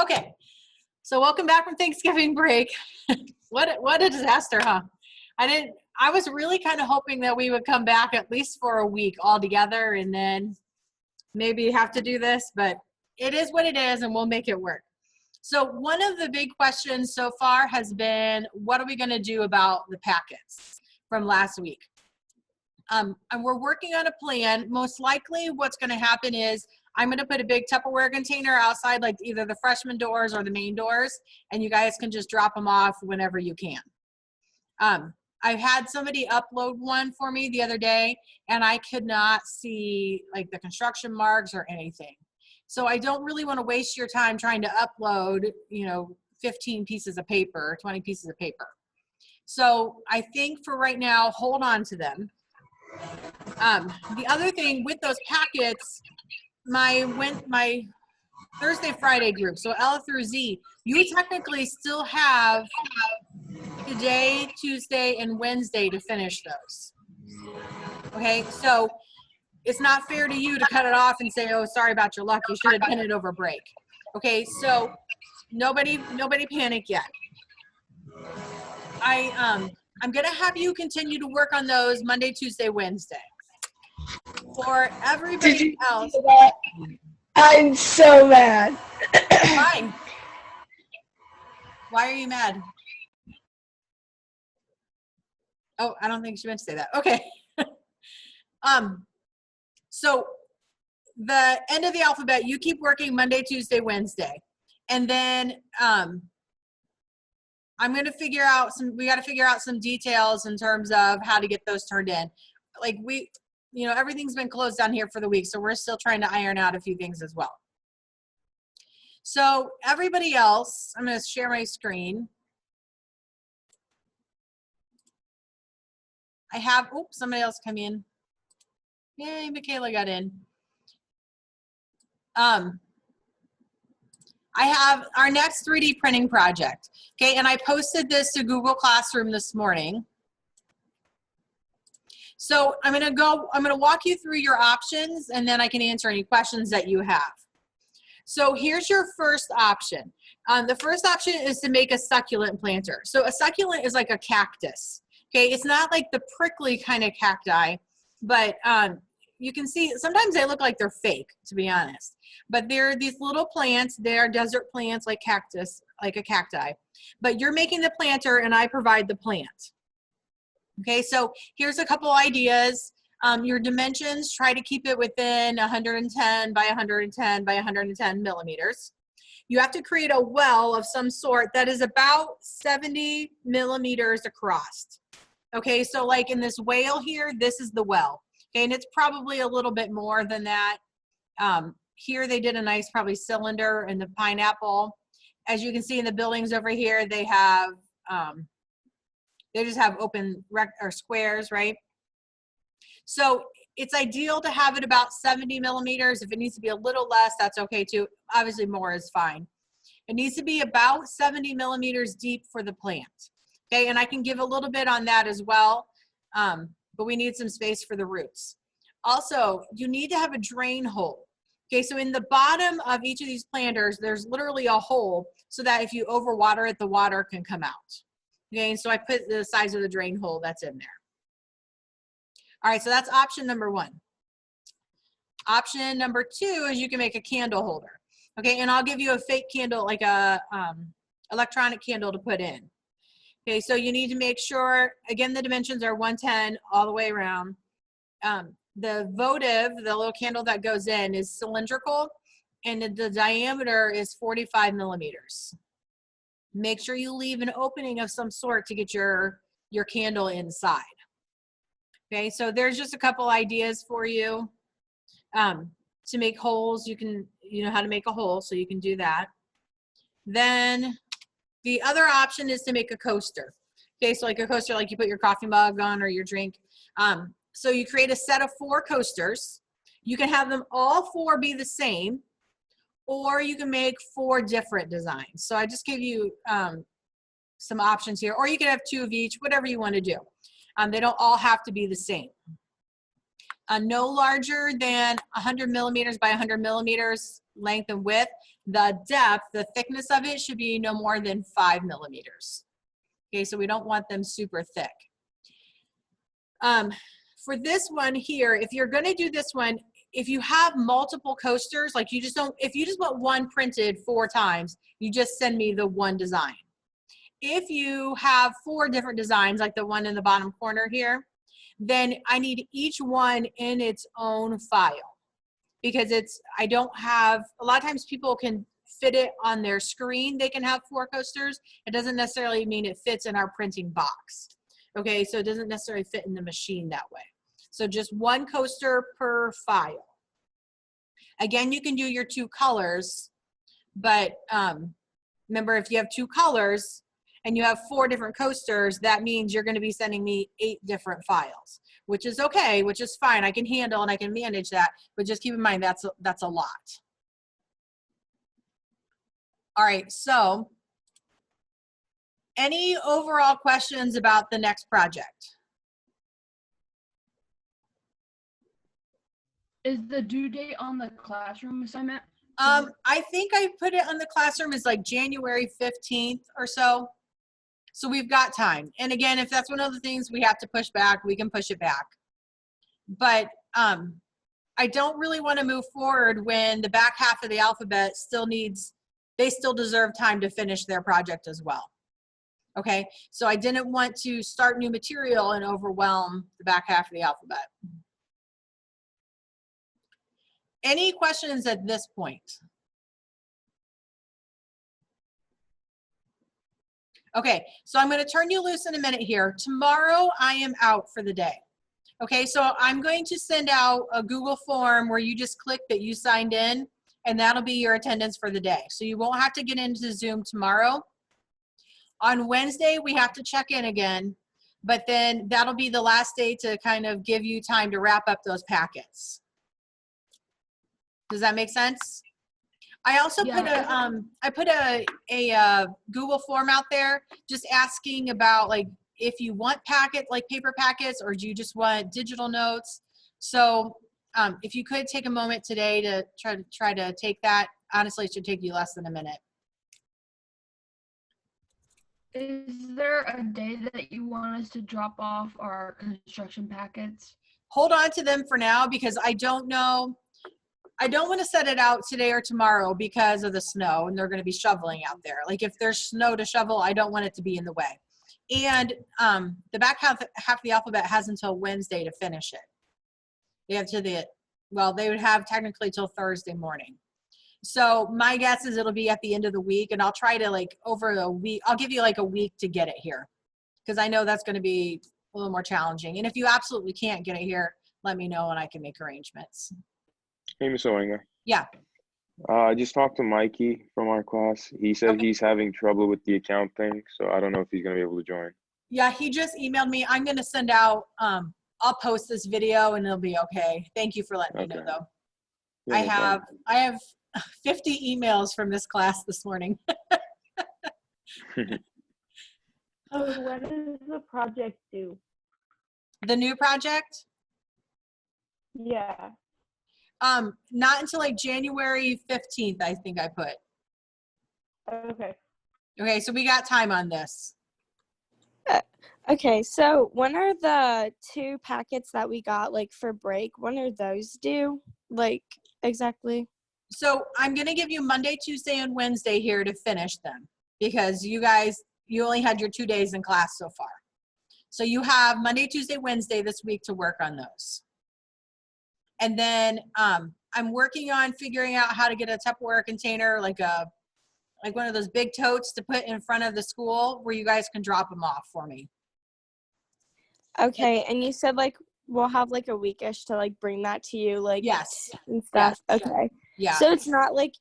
Okay, so welcome back from Thanksgiving break. What a disaster, huh? I was really kind of hoping that we would come back at least for a week all together and then maybe have to do this, but it is what it is and we'll make it work. So one of the big questions so far has been, what are we going to do about the packets from last week? And we're working on a plan. Most likely what's going to happen is I'm going to put a big Tupperware container outside, like either the freshman doors or the main doors, and you guys can just drop them off whenever you can. I had somebody upload one for me the other day, and I could not see like the construction marks or anything. So I don't really want to waste your time trying to upload, 15 pieces of paper, 20 pieces of paper. So I think for right now, hold on to them. The other thing with those packets, my Thursday, Friday group, so L through Z, you technically still have today, Tuesday, and Wednesday to finish those. Okay, so it's not fair to you to cut it off and say, oh, sorry about your luck, you should have done it over break. Okay, so nobody panic yet. I'm gonna have you continue to work on those Monday, Tuesday, Wednesday. For everybody else. I'm so mad. Why? Why are you mad? Oh, I don't think she meant to say that. Okay. So the end of the alphabet, you keep working Monday, Tuesday, Wednesday. And then I'm going to figure out we got to figure out some details in terms of how to get those turned in. Like everything's been closed down here for the week, so we're still trying to iron out a few things as well. So everybody else, I'm going to share my screen. I have, oops, somebody else come in. Yay, Michaela got in. I have our next 3D printing project. Okay, and I posted this to Google Classroom this morning. So I'm gonna walk you through your options and then I can answer any questions that you have. So here's your first option. The first option is to make a succulent planter. So a succulent is like a cactus. Okay, it's not like the prickly kind of cacti, but you can see sometimes they look like they're fake, to be honest. But they're these little plants. They're desert plants like cactus, like a cacti. But you're making the planter and I provide the plant. Okay, so here's a couple ideas. Your dimensions, try to keep it within 110 by 110 by 110 millimeters. You have to create a well of some sort that is about 70 millimeters across. Okay, so like in this whale here, this is the well. Okay, and it's probably a little bit more than that. Here they did a nice probably cylinder in the pineapple. As you can see in the buildings over here, they have, they just have open squares, right? So it's ideal to have it about 70 millimeters. If it needs to be a little less, that's okay too. Obviously more is fine. It needs to be about 70 millimeters deep for the plant. Okay, and I can give a little bit on that as well, but we need some space for the roots. Also, you need to have a drain hole. Okay, so in the bottom of each of these planters, there's literally a hole so that if you overwater it, the water can come out. Okay, so I put the size of the drain hole that's in there. All right, so that's option number one. Option number two is you can make a candle holder. Okay, and I'll give you a fake candle, like a electronic candle to put in. Okay, so you need to make sure, again, the dimensions are 110 all the way around. The votive, the little candle that goes in, is cylindrical, and the diameter is 45 millimeters. Make sure you leave an opening of some sort to get your candle inside. Okay, so there's just a couple ideas for you. To make holes, you know how to make a hole, so you can do that. Then the other option is to make a coaster. Okay, so like a coaster, like you put your coffee mug on or your drink. So you create a set of 4 coasters. You can have them all 4 be the same, or you can make 4 different designs. So I just gave you some options here, or you can have 2 of each, whatever you want to do. They don't all have to be the same. No larger than 100 millimeters by 100 millimeters length and width. The depth, the thickness of it should be no more than 5 millimeters. Okay, so we don't want them super thick. For this one here, if you're gonna do this one, if you have multiple coasters, like if you just want one printed 4 times, you just send me the one design. If you have 4 different designs, like the one in the bottom corner here, then I need each one in its own file, because I don't have, a lot of times people can fit it on their screen. They can have 4 coasters. It doesn't necessarily mean it fits in our printing box. Okay, so it doesn't necessarily fit in the machine that way. So just 1 coaster per file. Again, you can do your 2 colors, but remember, if you have 2 colors and you have 4 different coasters, that means you're going to be sending me 8 different files, which is okay, which is fine. I can handle and I can manage that, but just keep in mind that's a lot. All right, so any overall questions about the next project? Is the due date on the classroom assignment? I think I put it on the classroom as like January 15th or so. So we've got time. And again, if that's one of the things we have to push back, we can push it back. But I don't really want to move forward when the back half of the alphabet they still deserve time to finish their project as well. Okay, so I didn't want to start new material and overwhelm the back half of the alphabet. Any questions at this point? Okay, so I'm going to turn you loose in a minute here. Tomorrow I am out for the day. Okay, so I'm going to send out a Google form where you just click that you signed in, and that'll be your attendance for the day. So you won't have to get into Zoom tomorrow. On Wednesday, we have to check in again, but then that'll be the last day to kind of give you time to wrap up those packets. Does that make sense? I also put a Google form out there just asking about like if you want paper packets, or do you just want digital notes? So if you could take a moment today to try to take that, honestly, it should take you less than a minute. Is there a day that you want us to drop off our construction packets? Hold on to them for now, because I don't know. I don't want to set it out today or tomorrow because of the snow, and they're going to be shoveling out there. Like if there's snow to shovel, I don't want it to be in the way. And the back half of the alphabet has until Wednesday to finish it. They have they would have technically till Thursday morning. So my guess is it'll be at the end of the week, and I'll try to like over a week, I'll give you like a week to get it here, because I know that's going to be a little more challenging. And if you absolutely can't get it here, let me know and I can make arrangements. Hey, Ms. Owinger. Yeah. I just talked to Mikey from our class. He said he's having trouble with the account thing, so I don't know if he's going to be able to join. Yeah, he just emailed me. I'm going to send out, I'll post this video and it'll be okay. Thank you for letting me know, though. Yeah, I have 50 emails from this class this morning. Oh, when is the project due? The new project? Yeah. Not until like January 15th, I think I put. Okay. Okay, so we got time on this. Okay, so when are the 2 packets that we got like for break, when are those due? Like exactly? So I'm going to give you Monday, Tuesday, and Wednesday here to finish them, because you only had your 2 days in class so far. So you have Monday, Tuesday, Wednesday this week to work on those. And then I'm working on figuring out how to get a Tupperware container, like one of those big totes to put in front of the school where you guys can drop them off for me. Okay, and you said like we'll have like a weekish to like bring that to you, like Yes. and stuff. Yes. Okay. Yeah. So it's not like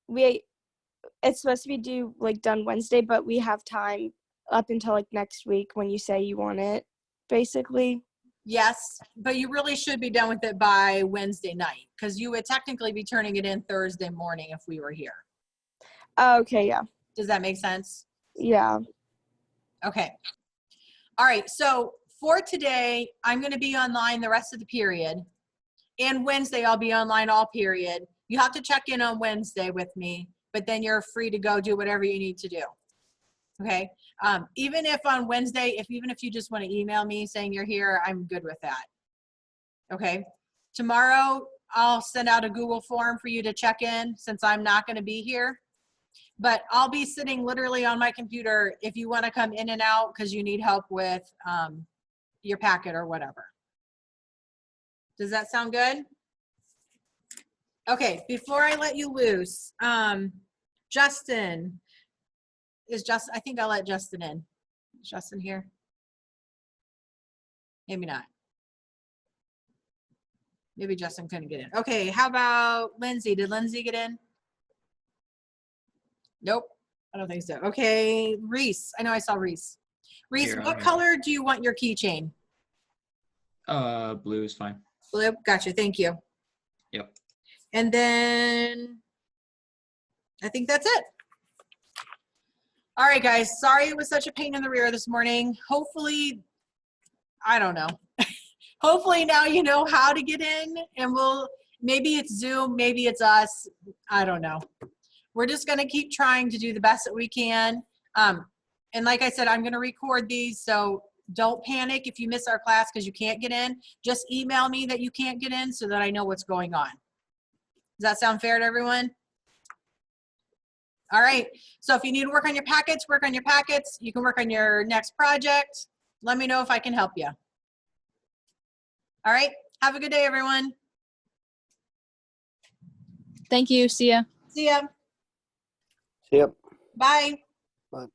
it's supposed to be due like done Wednesday, but we have time up until like next week when you say you want it, basically. Yes, but you really should be done with it by Wednesday night, because you would technically be turning it in Thursday morning if we were here. Okay, yeah. Does that make sense? Yeah. Okay. All right, so for today, I'm going to be online the rest of the period. And Wednesday, I'll be online all period. You have to check in on Wednesday with me, but then you're free to go do whatever you need to do. Okay. Even if on Wednesday, even if you just want to email me saying you're here, I'm good with that. Okay. Tomorrow, I'll send out a Google form for you to check in since I'm not going to be here. But I'll be sitting literally on my computer if you want to come in and out because you need help with your packet or whatever. Does that sound good? Okay, before I let you loose, Justin, I think I'll let Justin in. Is Justin here? Maybe not. Maybe Justin couldn't get in. Okay, how about Lindsay? Did Lindsay get in? Nope, I don't think so. Okay, Reese. I know I saw Reese. Reese, Here, I'm what here. color do you want your keychain? Blue is fine. Blue? Gotcha, thank you. Yep. And then I think that's it. All right, guys, sorry it was such a pain in the rear this morning. Hopefully, I don't know. Hopefully now you know how to get in and maybe it's Zoom, maybe it's us. I don't know. We're just gonna keep trying to do the best that we can. And like I said, I'm gonna record these, so don't panic if you miss our class because you can't get in. Just email me that you can't get in so that I know what's going on. Does that sound fair to everyone? All right, so if you need to work on your packets, work on your packets. You can work on your next project. Let me know if I can help you. All right, have a good day, everyone. Thank you. See ya. See ya. Yep. Bye. Bye.